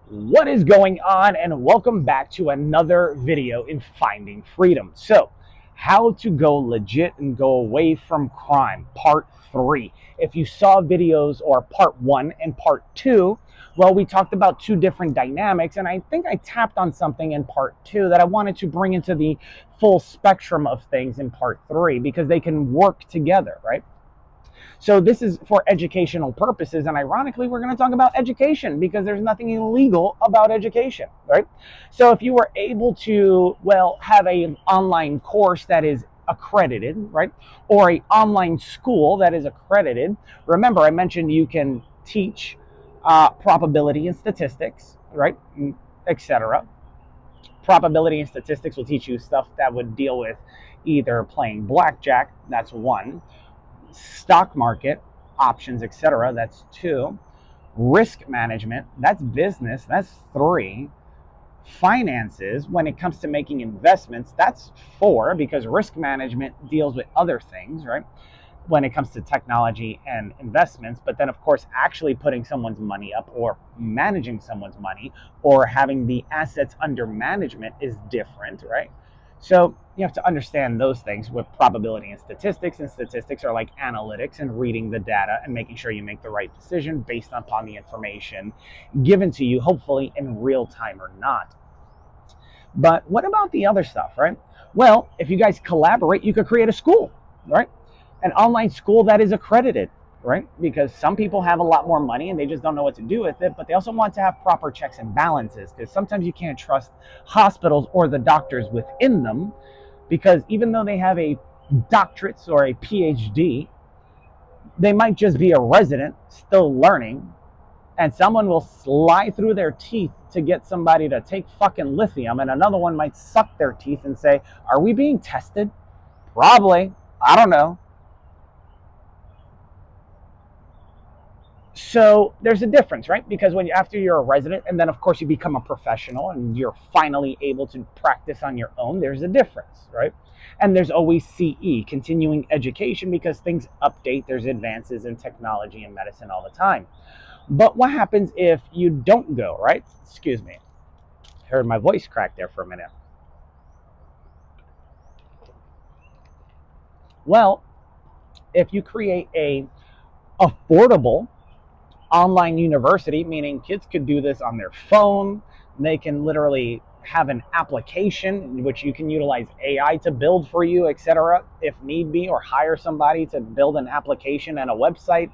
What is going on, and welcome back to another video in Finding Freedom. So, how to go legit and go away from crime, part 3. If you saw videos or part 1 and part 2, well, we talked about two different dynamics, and I think I tapped on something in part 2 that I wanted to bring into the full spectrum of things in part 3 because they can work together, right? So this is for educational purposes, and ironically, we're going to talk about education because there's nothing illegal about education, right? So if you were able to, well, have an online course that is accredited, right, or an online school that is accredited, remember I mentioned you can teach probability and statistics, right, etc. Probability and statistics will teach you stuff that would deal with either playing blackjack, that's one, stock market, options, etc. That's 2. Risk management, that's business. That's 3. Finances, when it comes to making investments, that's 4, because risk management deals with other things, right? When it comes to technology and investments, but then of course actually putting someone's money up or managing someone's money or having the assets under management is different, right? So you have to understand those things with probability and statistics are like analytics and reading the data and making sure you make the right decision based upon the information given to you, hopefully in real time or not. But what about the other stuff, right? Well, if you guys collaborate, you could create a school, right? An online school that is accredited, right? Because some people have a lot more money and they just don't know what to do with it, but they also want to have proper checks and balances because sometimes you can't trust hospitals or the doctors within them because even though they have a doctorate or a PhD, they might just be a resident still learning, and someone will slide through their teeth to get somebody to take fucking lithium, and another one might suck their teeth and say, are we being tested? Probably. I don't know. So there's a difference, right? Because when after you're a resident and then of course you become a professional and you're finally able to practice on your own, there's a difference, right? And there's always CE, continuing education, because things update. There's advances in technology and medicine all the time. But what happens if you don't go, right? Excuse me. Heard my voice crack there for a minute. Well, if you create a affordable online university, meaning kids could do this on their phone, they can literally have an application which you can utilize AI to build for you, etc., if need be, or hire somebody to build an application and a website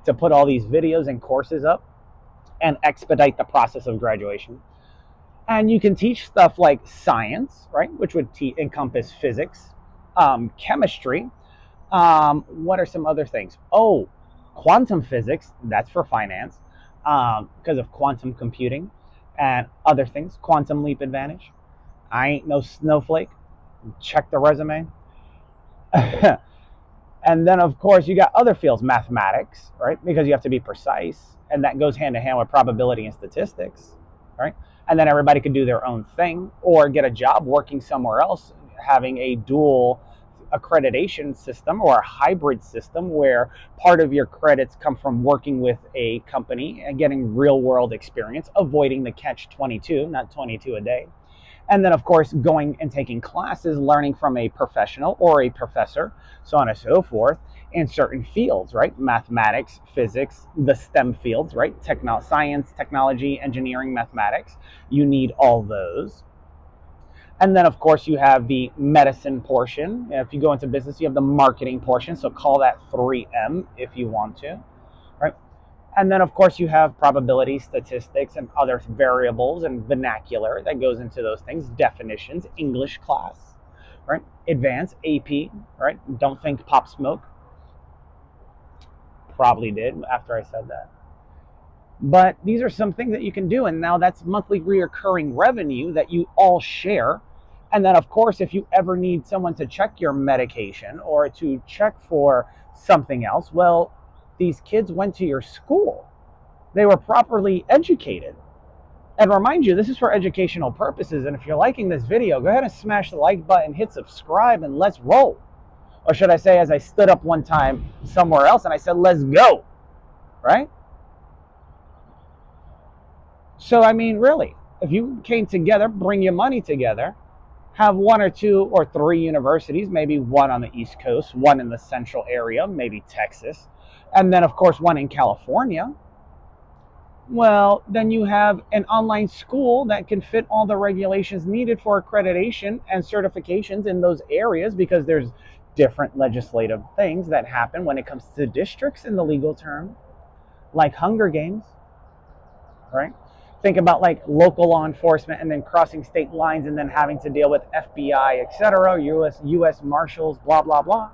to put all these videos and courses up and expedite the process of graduation. And you can teach stuff like science, right, which would encompass physics, chemistry. What are some other things? Oh, quantum physics, that's for finance, because of quantum computing and other things. Quantum leap advantage. I ain't no snowflake. Check the resume. And then, of course, you got other fields, mathematics, right? Because you have to be precise, and that goes hand in hand with probability and statistics, right? And then everybody could do their own thing or get a job working somewhere else, having a dual accreditation system or a hybrid system where part of your credits come from working with a company and getting real world experience, avoiding the catch 22, not 22 a day. And then, of course, going and taking classes, learning from a professional or a professor, so on and so forth, in certain fields, right? Mathematics, physics, the STEM fields, right? Science, technology, engineering, mathematics. You need all those. And then, of course, you have the medicine portion. If you go into business, you have the marketing portion. So call that 3M if you want to, right? And then, of course, you have probability, statistics, and other variables and vernacular that goes into those things. Definitions, English class, right? Advanced, AP, right? Don't think Pop Smoke. Probably did after I said that. But these are some things that you can do. And now that's monthly reoccurring revenue that you all share. And then, of course, if you ever need someone to check your medication or to check for something else, well, these kids went to your school. They were properly educated. And remind you, this is for educational purposes. And if you're liking this video, go ahead and smash the like button, hit subscribe, and let's roll. Or should I say, as I stood up one time somewhere else and I said, let's go, right? So, I mean, really, if you came together, bring your money together, have one or two or three universities, maybe one on the East Coast, one in the central area, maybe Texas, and then, of course, one in California. Well, then you have an online school that can fit all the regulations needed for accreditation and certifications in those areas, because there's different legislative things that happen when it comes to districts in the legal term, like Hunger Games, right? Think about like local law enforcement and then crossing state lines and then having to deal with FBI, etc., US Marshals, blah blah blah,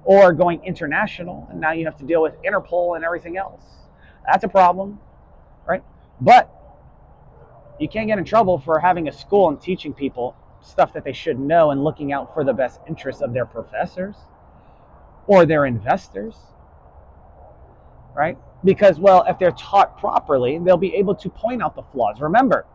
or going international and now you have to deal with Interpol and everything else. That's a problem, right? But you can't get in trouble for having a school and teaching people stuff that they should know and looking out for the best interests of their professors or their investors, right? Because, well, if they're taught properly, they'll be able to point out the flaws. Remember,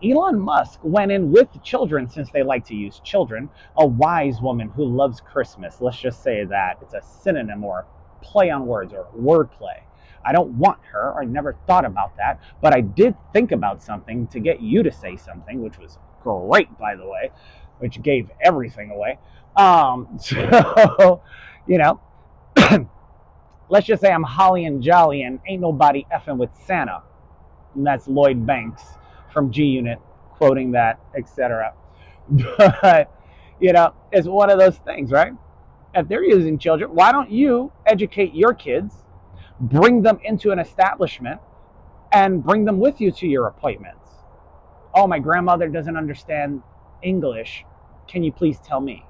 Elon Musk went in with children, since they like to use children, a wise woman who loves Christmas. Let's just say that it's a synonym or play on words or wordplay. I don't want her. I never thought about that, but I did think about something to get you to say something, which was great, by the way, which gave everything away. So, you know, let's just say I'm holly and jolly and ain't nobody effing with Santa. And that's Lloyd Banks from G Unit quoting that, etc. But, it's one of those things, right? If they're using children, why don't you educate your kids, bring them into an establishment, and bring them with you to your appointments? Oh, my grandmother doesn't understand English. Can you please tell me?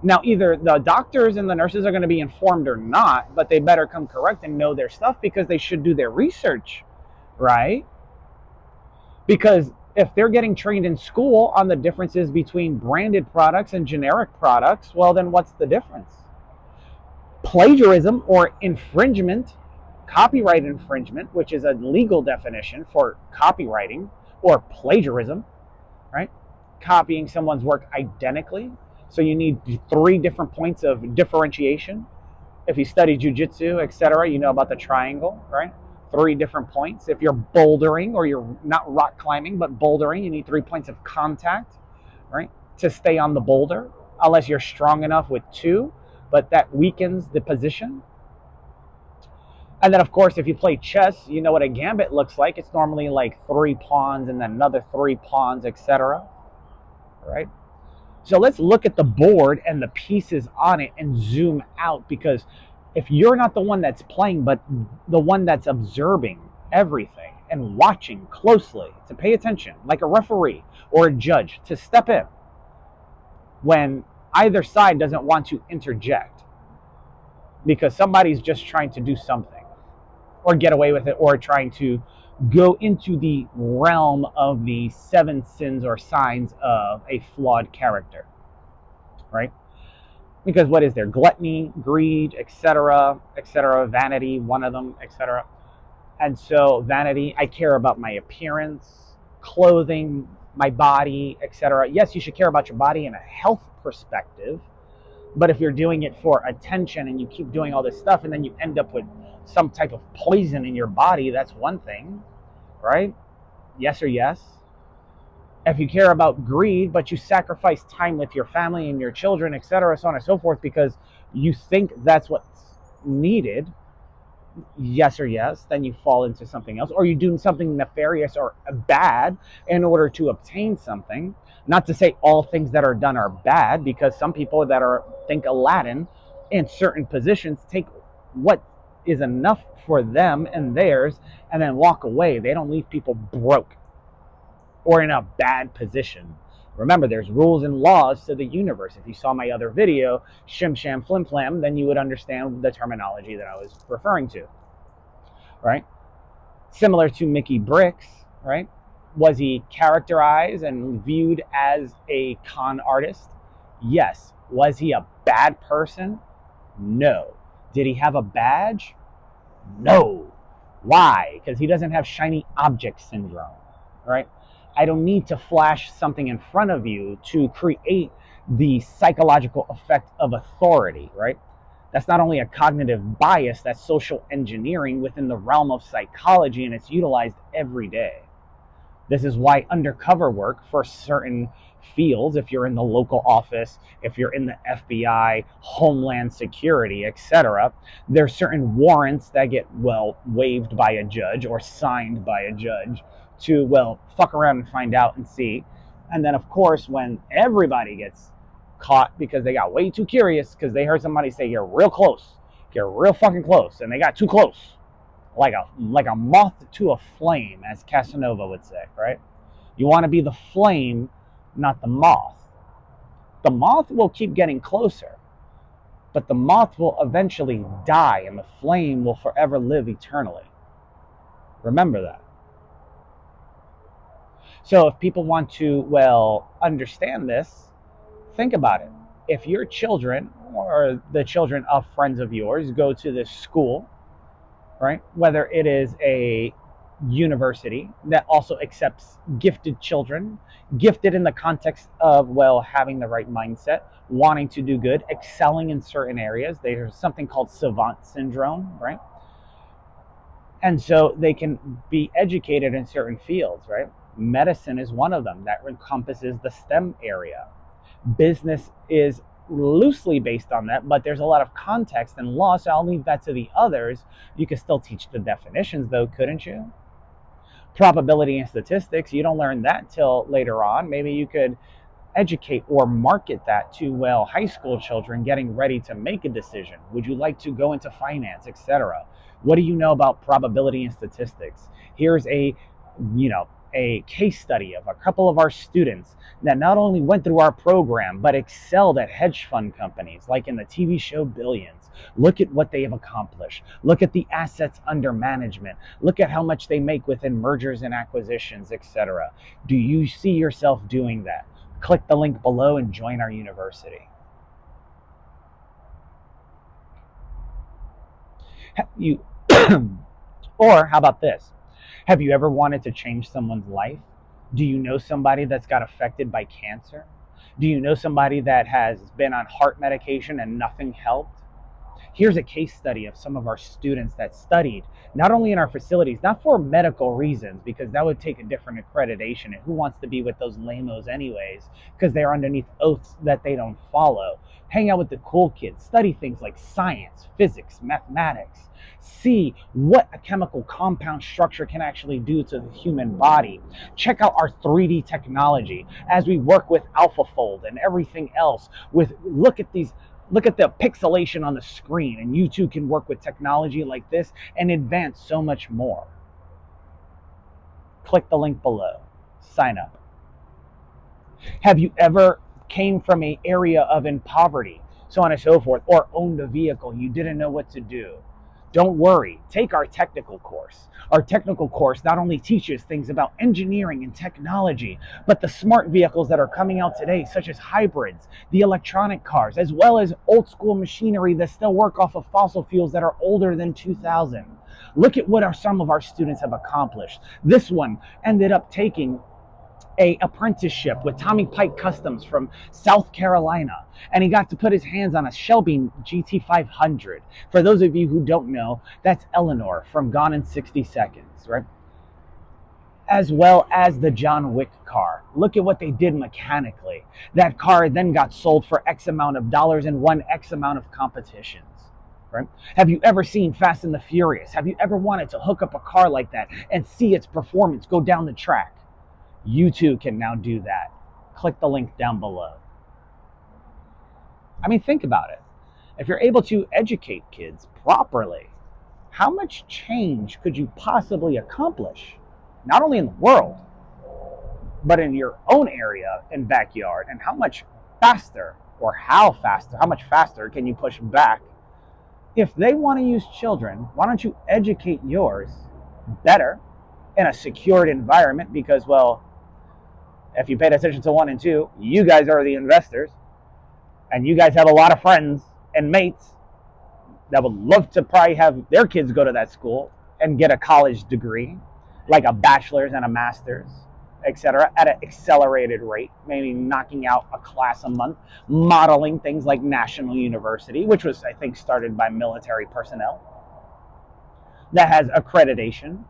Now, either the doctors and the nurses are going to be informed or not, but they better come correct and know their stuff, because they should do their research, right? Because if they're getting trained in school on the differences between branded products and generic products, well, then what's the difference? Plagiarism or infringement, copyright infringement, which is a legal definition for copywriting or plagiarism, right? Copying someone's work identically. So you need three different points of differentiation. If you study jujitsu, etc., you know about the triangle, right? Three different points. If you're bouldering, or you're not rock climbing, but bouldering, you need 3 points of contact, right? To stay on the boulder, unless you're strong enough with two, but that weakens the position. And then, of course, if you play chess, you know what a gambit looks like. It's normally like 3 pawns and then another 3 pawns, etc., right? So let's look at the board and the pieces on it and zoom out, because if you're not the one that's playing, but the one that's observing everything and watching closely, to pay attention, like a referee or a judge, to step in when either side doesn't want to interject because somebody's just trying to do something or get away with it, or trying to go into the realm of the 7 sins or signs of a flawed character, right? Because what is there? Gluttony, greed, etc., etc., vanity, one of them, etc. And so vanity, I care about my appearance, clothing, my body, etc. Yes, you should care about your body in a health perspective, but if you're doing it for attention and you keep doing all this stuff and then you end up with some type of poison in your body, that's one thing, right? Yes or yes? If you care about greed, but you sacrifice time with your family and your children, etc., so on and so forth, because you think that's what's needed, yes or yes, then you fall into something else, or you do something nefarious or bad in order to obtain something. Not to say all things that are done are bad, because some people that are think Aladdin in certain positions take what is enough for them and theirs and then walk away. They don't leave people broke or in a bad position. Remember, there's rules and laws to the universe. If you saw my other video, Shim Sham Flim Flam, then you would understand the terminology that I was referring to, right? Similar to Mickey Bricks, right? Was he characterized and viewed as a con artist? Yes. Was he a bad person? No. Did he have a badge? No. Why? Because he doesn't have shiny object syndrome, right? I don't need to flash something in front of you to create the psychological effect of authority, right? That's not only a cognitive bias, that's social engineering within the realm of psychology, and it's utilized every day. This is why undercover work for certain fields, if you're in the local office, if you're in the FBI, Homeland Security, etc., there's certain warrants that get, well, waived by a judge or signed by a judge to, well, fuck around and find out and see. And then, of course, when everybody gets caught because they got way too curious because they heard somebody say, you're real close, you're real fucking close, and they got too close, like a moth to a flame, as Casanova would say, right? You want to be the flame, not the moth. The moth will keep getting closer, but the moth will eventually die and the flame will forever live eternally. Remember that. So if people want to, well, understand this, think about it. If your children or the children of friends of yours go to this school, right, whether it is a university that also accepts gifted children, gifted in the context of, well, having the right mindset, wanting to do good, excelling in certain areas. There's something called savant syndrome, right? And so they can be educated in certain fields, right? Medicine is one of them that encompasses the STEM area. Business is loosely based on that, but there's a lot of context and law, so I'll leave that to the others. You can still teach the definitions, though, couldn't you? Probability and statistics, you don't learn that till later on. Maybe you could educate or market that to, well, high school children getting ready to make a decision. Would you like to go into finance, etc.? What do you know about probability and statistics? Here's a case study of a couple of our students that not only went through our program but excelled at hedge fund companies like in the TV show Billions. Look at what they have accomplished. Look at the assets under management. Look at how much they make within mergers and acquisitions, etc. Do you see yourself doing that? Click the link below and join our university. You or how about this? Have you ever wanted to change someone's life? Do you know somebody that's got affected by cancer? Do you know somebody that has been on heart medication and nothing helped? Here's a case study of some of our students that studied, not only in our facilities, not for medical reasons, because that would take a different accreditation, and who wants to be with those lamos anyways, because they're underneath oaths that they don't follow. Hang out with the cool kids, study things like science, physics, mathematics, see what a chemical compound structure can actually do to the human body. Check out our 3D technology as we work with AlphaFold and everything else. Look at the pixelation on the screen, and you too can work with technology like this and advance so much more. Click the link below. Sign up. Have you ever came from an area of in poverty, so on and so forth, or owned a vehicle, you didn't know what to do? Don't worry, take our technical course. Our technical course not only teaches things about engineering and technology, but the smart vehicles that are coming out today, such as hybrids, the electronic cars, as well as old school machinery that still work off of fossil fuels that are older than 2000. Look at what some of our students have accomplished. This one ended up taking a apprenticeship with Tommy Pike Customs from South Carolina, and he got to put his hands on a Shelby GT500. For those of you who don't know, that's Eleanor from Gone in 60 Seconds, right? As well as the John Wick car. Look at what they did mechanically. That car then got sold for X amount of dollars and won X amount of competitions. Right? Have you ever seen Fast and the Furious? Have you ever wanted to hook up a car like that and see its performance go down the track? You too can now do that. Click the link down below. I mean, think about it. If you're able to educate kids properly, how much change could you possibly accomplish? Not only in the world, but in your own area and backyard. And how much faster, or how much faster can you push back? If they want to use children, why don't you educate yours better in a secured environment? Because, well, if you paid attention to 1 and 2, you guys are the investors, and you guys have a lot of friends and mates that would love to probably have their kids go to that school and get a college degree, like a bachelor's and a master's, etc., at an accelerated rate, maybe knocking out a class a month, modeling things like National University, which was, I think, started by military personnel, that has accreditation,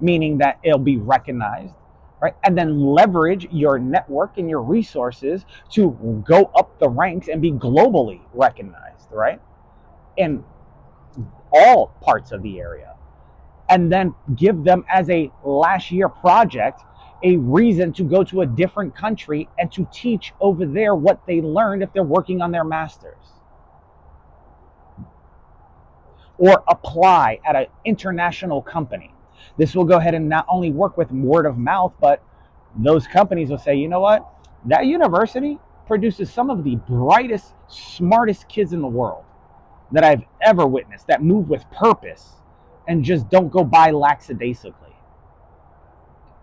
meaning that it'll be recognized right? And then leverage your network and your resources to go up the ranks and be globally recognized, right? In all parts of the area. And then give them as a last year project a reason to go to a different country and to teach over there what they learned if they're working on their masters. Or apply at an international company. This will go ahead and not only work with word of mouth, but those companies will say, you know what? That university produces some of the brightest, smartest kids in the world that I've ever witnessed that move with purpose and just don't go by lackadaisically.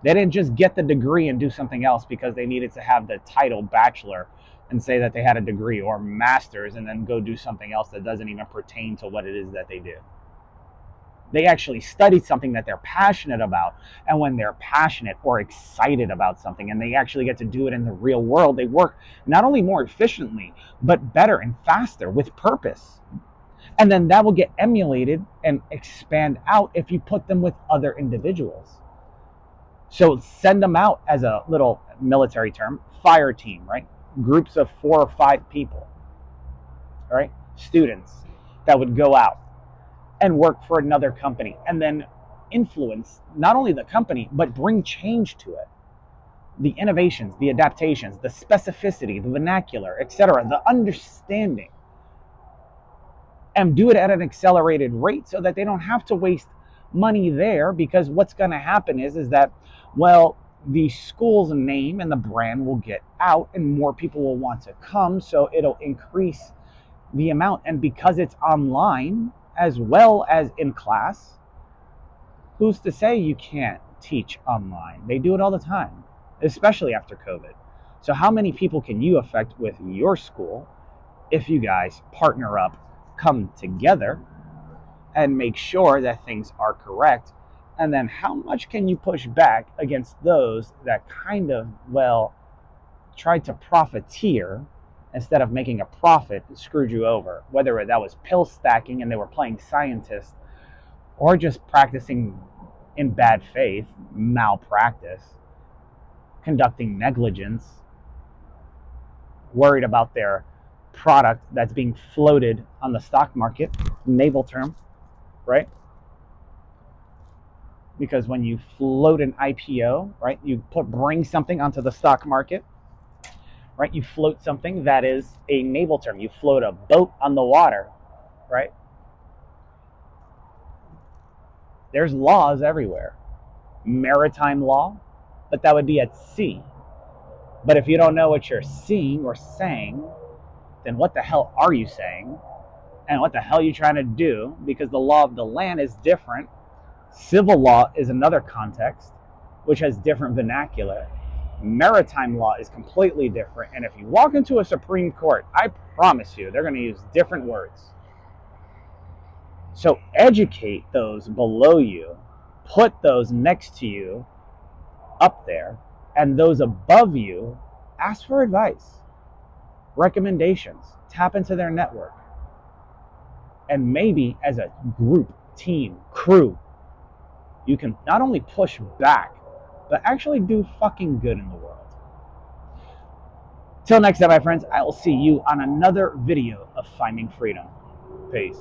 They didn't just get the degree and do something else because they needed to have the title bachelor and say that they had a degree, or master's, and then go do something else that doesn't even pertain to what it is that they do. They actually studied something that they're passionate about. And when they're passionate or excited about something and they actually get to do it in the real world, they work not only more efficiently, but better and faster with purpose. And then that will get emulated and expand out if you put them with other individuals. So send them out as a little military term, fire team, right? Groups of 4 or 5 people, right? Students that would go out and work for another company and then influence not only the company, but bring change to it. The innovations, the adaptations, the specificity, the vernacular, etc., the understanding. And do it at an accelerated rate so that they don't have to waste money there, because what's going to happen is that, well, the school's name and the brand will get out and more people will want to come, so it'll increase the amount. And because it's online as well as in class, who's to say you can't teach online? They do it all the time, especially after COVID. So how many people can you affect with your school if you guys partner up, come together, and make sure that things are correct? And then how much can you push back against those that kind of, well, tried to profiteer instead of making a profit, screwed you over? Whether that was pill stacking and they were playing scientist, or just practicing in bad faith, malpractice, conducting negligence, worried about their product that's being floated on the stock market, naval term, right? Because when you float an IPO, right, you bring something onto the stock market, right? You float something that is a naval term. You float a boat on the water, right? There's laws everywhere. Maritime law, but that would be at sea. But if you don't know what you're seeing or saying, then what the hell are you saying? And what the hell are you trying to do? Because the law of the land is different. Civil law is another context, which has different vernacular. Maritime law is completely different. And if you walk into a Supreme Court, I promise you, they're going to use different words. So educate those below you, put those next to you up there, and those above you, ask for advice, recommendations, tap into their network. And maybe as a group, team, crew, you can not only push back, but actually do fucking good in the world. Till next time, my friends, I will see you on another video of Finding Freedom. Peace.